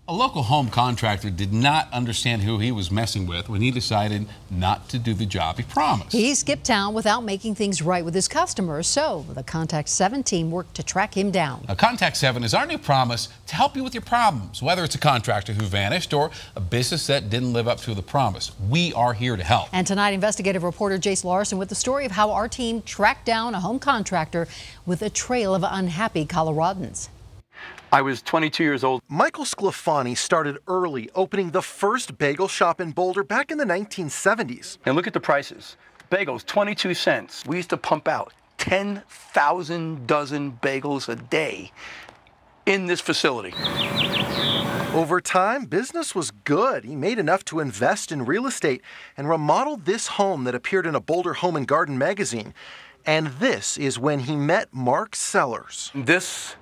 A local home contractor did not understand who he was messing with when he decided not to do the job he promised. He skipped town without making things right with his customers, so the Contact7 team worked to track him down. Now, Contact7 is our new promise to help you with your problems, whether it's a contractor who vanished or a business that didn't live up to the promise. We are here to help. And tonight, investigative reporter Jace Larson with the story of how our team tracked down a home contractor with a trail of unhappy Coloradans. I was 22 years old. Michael Sclafani started early, opening the first bagel shop in Boulder back in the 1970s. And look at the prices. Bagels, 22 cents. We used to pump out 10,000 dozen bagels a day in this facility. Over time, business was good. He made enough to invest in real estate and remodeled this home that appeared in a Boulder Home and Garden magazine. And this is when he met Mark Sellers. This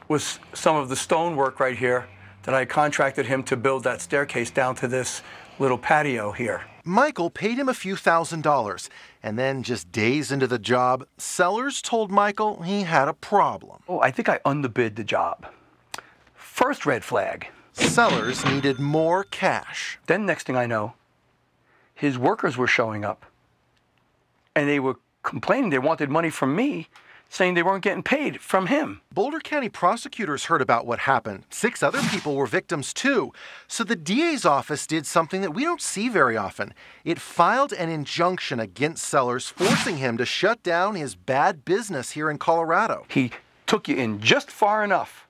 was some of the stonework right here that I contracted him to build that staircase down to this little patio here. Michael paid him a few $1,000s, and then just days into the job, Sellers told Michael he had a problem. Oh, I think I underbid the job. First red flag. Sellers needed more cash. Then next thing I know, his workers were showing up, and they were complaining they wanted money from me, saying they weren't getting paid from him. Boulder County prosecutors heard about what happened. 6 other people were victims too. So the DA's office did something that we don't see very often. It filed an injunction against Sellers, forcing him to shut down his bad business here in Colorado. He took you in just far enough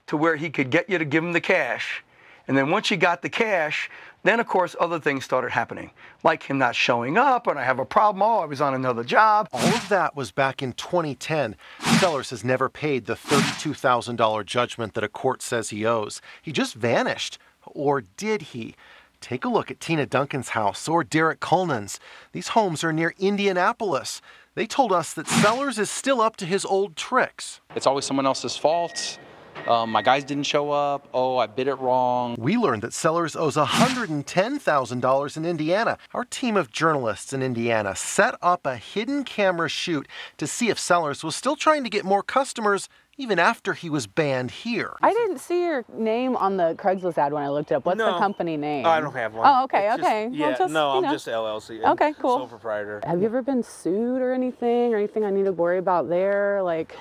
to where he could get you to give him the cash. And then once you got the cash, then of course other things started happening, like him not showing up, and I have a problem, oh, I was on another job. All of that was back in 2010. Sellers has never paid the $32,000 judgment that a court says he owes. He just vanished. Or did he? Take a look at Tina Duncan's house or Derek Cullinan's. These homes are near Indianapolis. They told us that Sellers is still up to his old tricks. It's always someone else's fault. My guys didn't show up. Oh, I bid it wrong. We learned that Sellers owes $110,000 in Indiana. Our team of journalists in Indiana set up a hidden camera shoot to see if Sellers was still trying to get more customers even after he was banned here. I didn't see your name on the Craigslist ad when I looked it up. What's the company name? I don't have one. Oh, okay, okay. Yeah, well, just, no, I'm you know. just LLC. Okay, cool. Sole proprietor. Have you ever been sued or anything I need to worry about there? Like,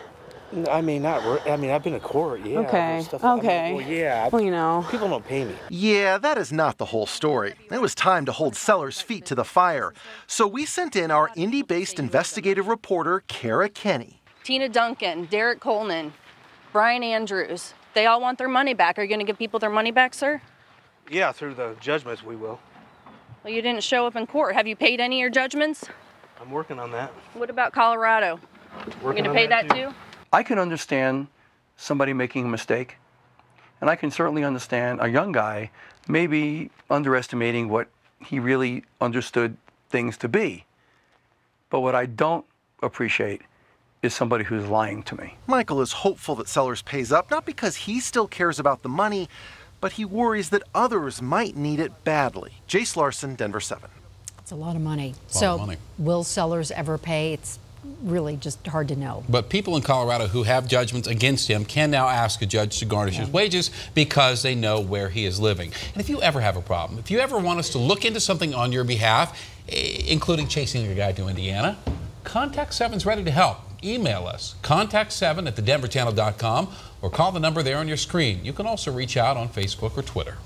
I mean, I've been to court, yeah. Okay, Stuff okay. Well, yeah. Well, you know. People don't pay me. Yeah, that is not the whole story. It was time to hold Sellers' feet to the fire. So we sent in our Indy-based investigative reporter, Kara Kenny. Tina Duncan, Derek Coleman, Brian Andrews. They all want their money back. Are you going to give people their money back, sir? Yeah, through the judgments we will. Well, you didn't show up in court. Have you paid any of your judgments? I'm working on that. What about Colorado? You going to pay that too? I can understand somebody making a mistake, and I can certainly understand a young guy maybe underestimating what he really understood things to be. But what I don't appreciate is somebody who's lying to me. Michael is hopeful that Sellers pays up, not because he still cares about the money, but he worries that others might need it badly. Jace Larson, Denver 7. It's a lot of money. Lot of will Sellers ever pay? It's really just hard to know. But people in Colorado who have judgments against him can now ask a judge to garnish his wages because they know where he is living. And if you ever have a problem, if you ever want us to look into something on your behalf, including chasing a guy to Indiana, Contact7's ready to help. Email us, contact7@thedenverchannel.com, or call the number there on your screen. You can also reach out on Facebook or Twitter.